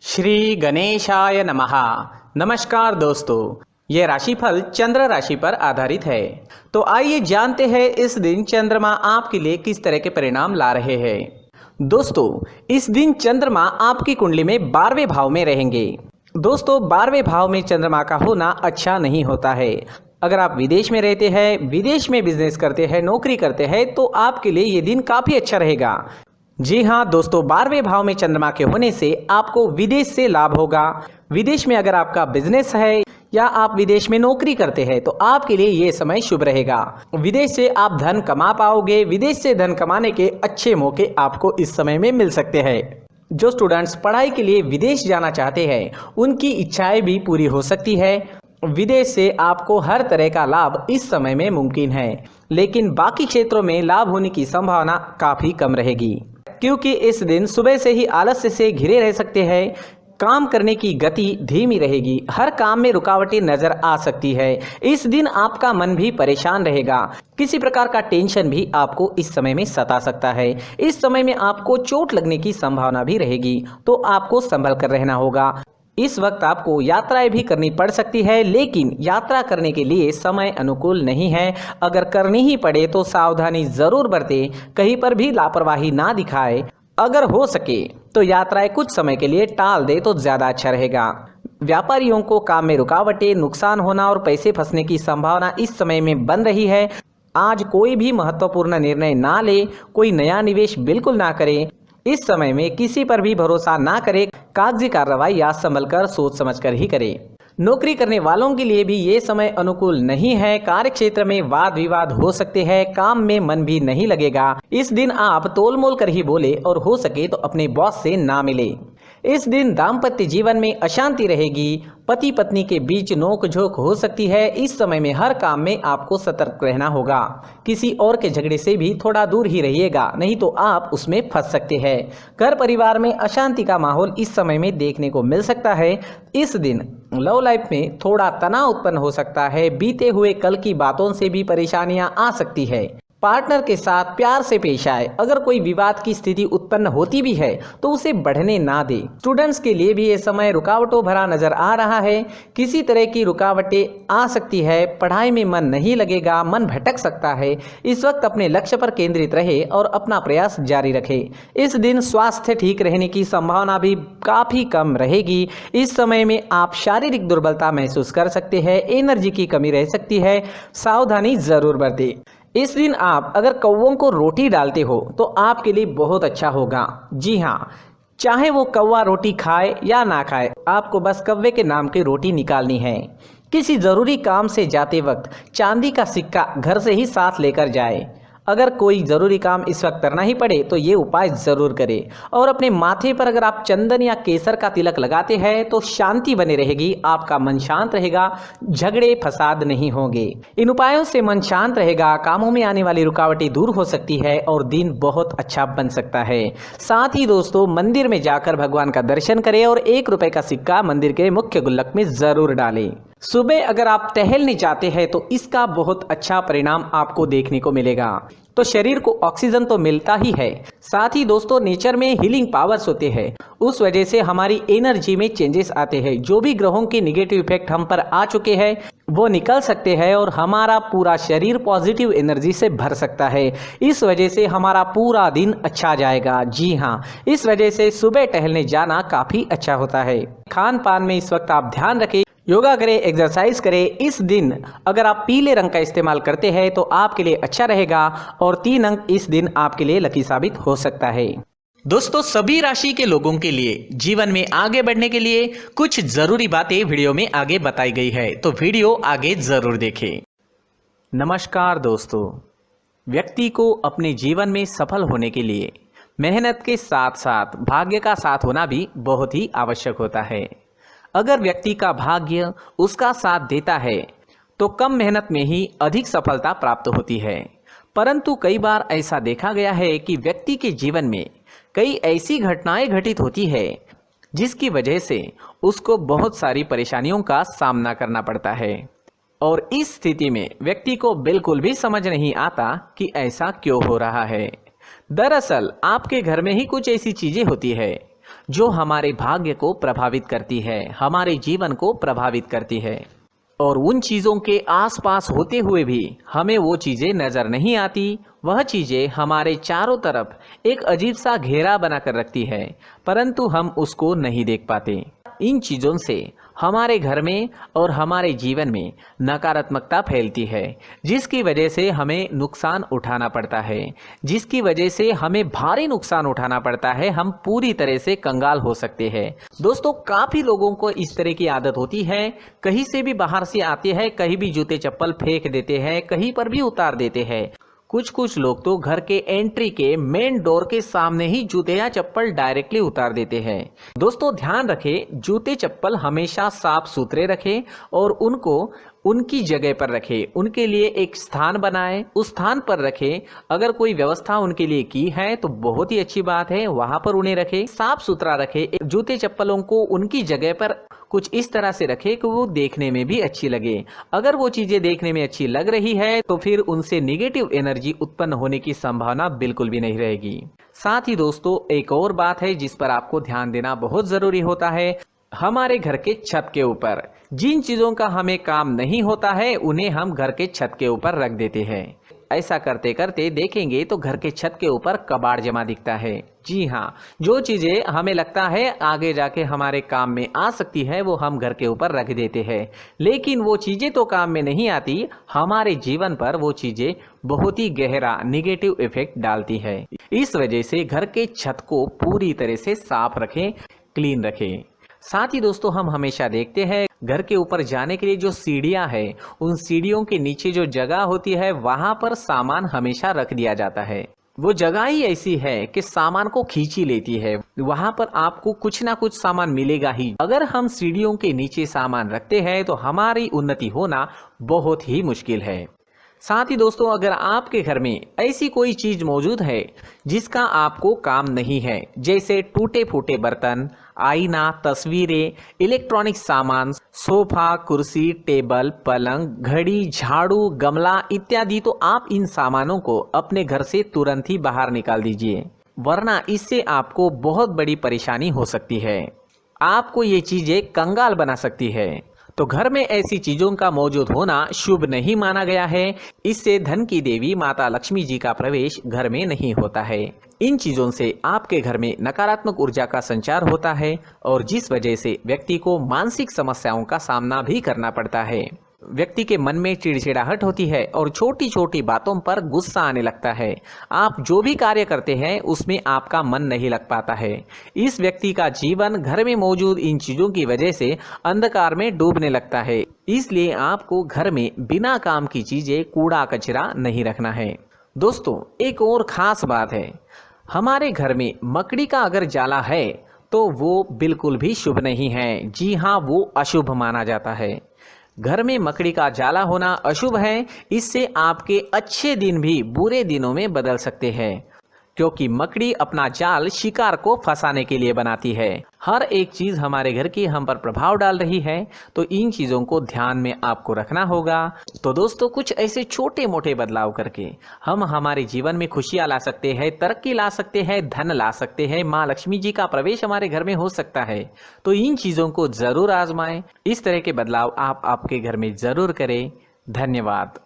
श्री गणेशाय नमः। नमस्कार दोस्तों, ये राशिफल चंद्र राशि पर आधारित है। तो आइए जानते हैं इस दिन चंद्रमा आपके लिए किस तरह के परिणाम ला रहे हैं। दोस्तों, इस दिन चंद्रमा आपकी कुंडली में 12वें भाव में रहेंगे। दोस्तों, 12वें भाव में चंद्रमा का होना अच्छा नहीं होता है। अगर आप विदेश में रहते हैं, विदेश में बिजनेस करते हैं, नौकरी करते हैं, तो आपके लिए ये दिन काफ़ी अच्छा रहेगा। जी हाँ दोस्तों, 12वें भाव में चंद्रमा के होने से आपको विदेश से लाभ होगा। विदेश में अगर आपका बिजनेस है या आप विदेश में नौकरी करते हैं तो आपके लिए ये समय शुभ रहेगा। विदेश से आप धन कमा पाओगे। विदेश से धन कमाने के अच्छे मौके आपको इस समय में मिल सकते हैं। जो स्टूडेंट्स पढ़ाई के लिए विदेश जाना चाहते हैं, उनकी इच्छाएं भी पूरी हो सकती है। विदेश से आपको हर तरह का लाभ इस समय में मुमकिन है, लेकिन बाकी क्षेत्रों में लाभ होने की संभावना काफ़ी कम रहेगी, क्योंकि इस दिन सुबह से ही आलस्य से घिरे रह सकते हैं। काम करने की गति धीमी रहेगी। हर काम में रुकावटें नजर आ सकती है। इस दिन आपका मन भी परेशान रहेगा। किसी प्रकार का टेंशन भी आपको इस समय में सता सकता है। इस समय में आपको चोट लगने की संभावना भी रहेगी, तो आपको संभल कर रहना होगा। इस वक्त आपको यात्राएं भी करनी पड़ सकती है, लेकिन यात्रा करने के लिए समय अनुकूल नहीं है। अगर करनी ही पड़े तो सावधानी जरूर बरतें, कहीं पर भी लापरवाही ना दिखाए। अगर हो सके तो यात्राएं कुछ समय के लिए टाल दे तो ज़्यादा अच्छा रहेगा। व्यापारियों को काम में रुकावटें, नुकसान होना और पैसे फंसने की संभावना इस समय में बन रही है। आज कोई भी महत्वपूर्ण निर्णय ना ले, कोई नया निवेश बिल्कुल ना करें। इस समय में किसी पर भी भरोसा ना करें। कागजी कार्रवाई या संभल कर सोच समझ कर ही करें। नौकरी करने वालों के लिए भी ये समय अनुकूल नहीं है। कार्य क्षेत्र में वाद विवाद हो सकते हैं। काम में मन भी नहीं लगेगा। इस दिन आप तोल मोल कर ही बोले और हो सके तो अपने बॉस से ना मिले। इस दिन दाम्पत्य जीवन में अशांति रहेगी। पति पत्नी के बीच नोक झोंक हो सकती है। इस समय में हर काम में आपको सतर्क रहना होगा। किसी और के झगड़े से भी थोड़ा दूर ही रहिएगा, नहीं तो आप उसमें फंस सकते हैं। घर परिवार में अशांति का माहौल इस समय में देखने को मिल सकता है। इस दिन लव लाइफ में थोड़ा तनाव उत्पन्न हो सकता है। बीते हुए कल की बातों से भी परेशानियां आ सकती है। पार्टनर के साथ प्यार से पेश आए। अगर कोई विवाद की स्थिति उत्पन्न होती भी है तो उसे बढ़ने ना दे। स्टूडेंट्स के लिए भी ये समय रुकावटों भरा नजर आ रहा है। किसी तरह की रुकावटें आ सकती है। पढ़ाई में मन नहीं लगेगा, मन भटक सकता है। इस वक्त अपने लक्ष्य पर केंद्रित रहे और अपना प्रयास जारी रखे। इस दिन स्वास्थ्य ठीक रहने की संभावना भी काफ़ी कम रहेगी। इस समय में आप शारीरिक दुर्बलता महसूस कर सकते हैं। एनर्जी की कमी रह सकती है। सावधानी जरूर बरतें। इस दिन आप अगर कौवों को रोटी डालते हो तो आपके लिए बहुत अच्छा होगा। जी हाँ, चाहे वो कौवा रोटी खाए या ना खाए, आपको बस कौवे के नाम की रोटी निकालनी है। किसी ज़रूरी काम से जाते वक्त चांदी का सिक्का घर से ही साथ लेकर जाए। अगर कोई ज़रूरी काम इस वक्त करना ही पड़े तो ये उपाय ज़रूर करें। और अपने माथे पर अगर आप चंदन या केसर का तिलक लगाते हैं तो शांति बनी रहेगी। आपका मन शांत रहेगा, झगड़े फसाद नहीं होंगे। इन उपायों से मन शांत रहेगा, कामों में आने वाली रुकावटें दूर हो सकती है और दिन बहुत अच्छा बन सकता है। साथ ही दोस्तों, मंदिर में जाकर भगवान का दर्शन करें और 1 रुपए का सिक्का मंदिर के मुख्य गुल्लक में ज़रूर डालें। सुबह अगर आप टहलने जाते हैं तो इसका बहुत अच्छा परिणाम आपको देखने को मिलेगा। तो शरीर को ऑक्सीजन तो मिलता ही है, साथ ही दोस्तों नेचर में हीलिंग पावर्स होते हैं। उस वजह से हमारी एनर्जी में चेंजेस आते हैं। जो भी ग्रहों के निगेटिव इफेक्ट हम पर आ चुके हैं वो निकल सकते हैं और हमारा पूरा शरीर पॉजिटिव एनर्जी से भर सकता है। इस वजह से हमारा पूरा दिन अच्छा जाएगा। जी हाँ, इस वजह से सुबह टहलने जाना काफ़ी अच्छा होता है। खान पान में इस वक्त आप ध्यान रखें, योगा करें, एक्सरसाइज करें। इस दिन अगर आप पीले रंग का इस्तेमाल करते हैं तो आपके लिए अच्छा रहेगा और 3 अंक इस दिन आपके लिए लकी साबित हो सकता है। दोस्तों, सभी राशि के लोगों के लिए जीवन में आगे बढ़ने के लिए कुछ जरूरी बातें वीडियो में आगे बताई गई है, तो वीडियो आगे जरूर देखें। नमस्कार दोस्तों, व्यक्ति को अपने जीवन में सफल होने के लिए मेहनत के साथ साथ भाग्य का साथ होना भी बहुत ही आवश्यक होता है। अगर व्यक्ति का भाग्य उसका साथ देता है तो कम मेहनत में ही अधिक सफलता प्राप्त होती है। परंतु कई बार ऐसा देखा गया है कि व्यक्ति के जीवन में कई ऐसी घटनाएं घटित होती है जिसकी वजह से उसको बहुत सारी परेशानियों का सामना करना पड़ता है। और इस स्थिति में व्यक्ति को बिल्कुल भी समझ नहीं आता कि ऐसा क्यों हो रहा है। दरअसल आपके घर में ही कुछ ऐसी चीजें होती है जो हमारे भाग्य को प्रभावित करती है, हमारे जीवन को प्रभावित करती है। और उन चीज़ों के आसपास होते हुए भी हमें वो चीज़ें नज़र नहीं आती। वह चीज़ें हमारे चारों तरफ एक अजीब सा घेरा बनाकर रखती है, परंतु हम उसको नहीं देख पाते। इन चीज़ों से हमारे घर में और हमारे जीवन में नकारात्मकता फैलती है, जिसकी वजह से हमें नुकसान उठाना पड़ता है, जिसकी वजह से हमें भारी नुकसान उठाना पड़ता है। हम पूरी तरह से कंगाल हो सकते हैं। दोस्तों, काफ़ी लोगों को इस तरह की आदत होती है, कहीं से भी बाहर से आते हैं, कहीं भी जूते चप्पल फेंक देते हैं, कहीं पर भी उतार देते हैं। कुछ लोग तो घर के एंट्री के मेन डोर के सामने ही जूते या चप्पल डायरेक्टली उतार देते हैं। दोस्तों, ध्यान रखें, जूते चप्पल हमेशा साफ सुथरे रखें और उनको उनकी जगह पर रखें। उनके लिए एक स्थान बनाएं, उस स्थान पर रखें। अगर कोई व्यवस्था उनके लिए की है तो बहुत ही अच्छी बात है, वहां पर उन्हें रखें, साफ सुथरा रखें। जूते चप्पलों को उनकी जगह पर कुछ इस तरह से रखें कि वो देखने में भी अच्छी लगे। अगर वो चीजें देखने में अच्छी लग रही है तो फिर उनसे निगेटिव एनर्जी उत्पन्न होने की संभावना बिल्कुल भी नहीं रहेगी। साथ ही दोस्तों, एक और बात है जिस पर आपको ध्यान देना बहुत जरूरी होता है। हमारे घर के छत के ऊपर जिन चीजों का हमें काम नहीं होता है, उन्हें हम घर के छत के ऊपर रख देते हैं। ऐसा करते करते देखेंगे तो घर के छत के ऊपर कबाड़ जमा दिखता है। जी हाँ, जो चीजें हमें लगता है आगे जाके हमारे काम में आ सकती है, वो हम घर के ऊपर रख देते हैं, लेकिन वो चीजें तो काम में नहीं आती। हमारे जीवन पर वो चीजें बहुत ही गहरा निगेटिव इफेक्ट डालती है। इस वजह से घर के छत को पूरी तरह से साफ रखें, क्लीन रखें। साथ ही दोस्तों, हम हमेशा देखते हैं घर के ऊपर जाने के लिए जो सीढ़ियां हैं, उन सीढ़ियों के नीचे जो जगह होती है वहां पर सामान हमेशा रख दिया जाता है। वो जगह ही ऐसी है कि सामान को खींच ही लेती है। वहां पर आपको कुछ ना कुछ सामान मिलेगा ही। अगर हम सीढ़ियों के नीचे सामान रखते हैं तो हमारी उन्नति होना बहुत ही मुश्किल है। साथ ही दोस्तों, अगर आपके घर में ऐसी कोई चीज मौजूद है जिसका आपको काम नहीं है, जैसे टूटे फूटे बर्तन, आईना, तस्वीरें, इलेक्ट्रॉनिक सामान, सोफा, कुर्सी, टेबल, पलंग, घड़ी, झाड़ू, गमला इत्यादि, तो आप इन सामानों को अपने घर से तुरंत ही बाहर निकाल दीजिए, वरना इससे आपको बहुत बड़ी परेशानी हो सकती है। आपको ये चीजें कंगाल बना सकती है। तो घर में ऐसी चीजों का मौजूद होना शुभ नहीं माना गया है। इससे धन की देवी माता लक्ष्मी जी का प्रवेश घर में नहीं होता है। इन चीजों से आपके घर में नकारात्मक ऊर्जा का संचार होता है और जिस वजह से व्यक्ति को मानसिक समस्याओं का सामना भी करना पड़ता है। व्यक्ति के मन में चिड़चिड़ाहट होती है और छोटी छोटी बातों पर गुस्सा आने लगता है। आप जो भी कार्य करते हैं उसमें आपका मन नहीं लग पाता है। इस व्यक्ति का जीवन घर में मौजूद इन चीजों की वजह से अंधकार में डूबने लगता है। इसलिए आपको घर में बिना काम की चीजें, कूड़ा कचरा नहीं रखना है। दोस्तों, एक और खास बात है, हमारे घर में मकड़ी का अगर जाला है तो वो बिल्कुल भी शुभ नहीं है। जी हाँ, वो अशुभ माना जाता है। घर में मकड़ी का जाला होना अशुभ है। इससे आपके अच्छे दिन भी बुरे दिनों में बदल सकते हैं, क्योंकि मकड़ी अपना जाल शिकार को फंसाने के लिए बनाती है। हर एक चीज हमारे घर की हम पर प्रभाव डाल रही है, तो इन चीजों को ध्यान में आपको रखना होगा। तो दोस्तों, कुछ ऐसे छोटे मोटे बदलाव करके हम हमारे जीवन में खुशियां ला सकते हैं, तरक्की ला सकते हैं, धन ला सकते हैं, माँ लक्ष्मी जी का प्रवेश हमारे घर में हो सकता है। तो इन चीजों को जरूर आजमाएं। इस तरह के बदलाव आप आपके घर में जरूर करें। धन्यवाद।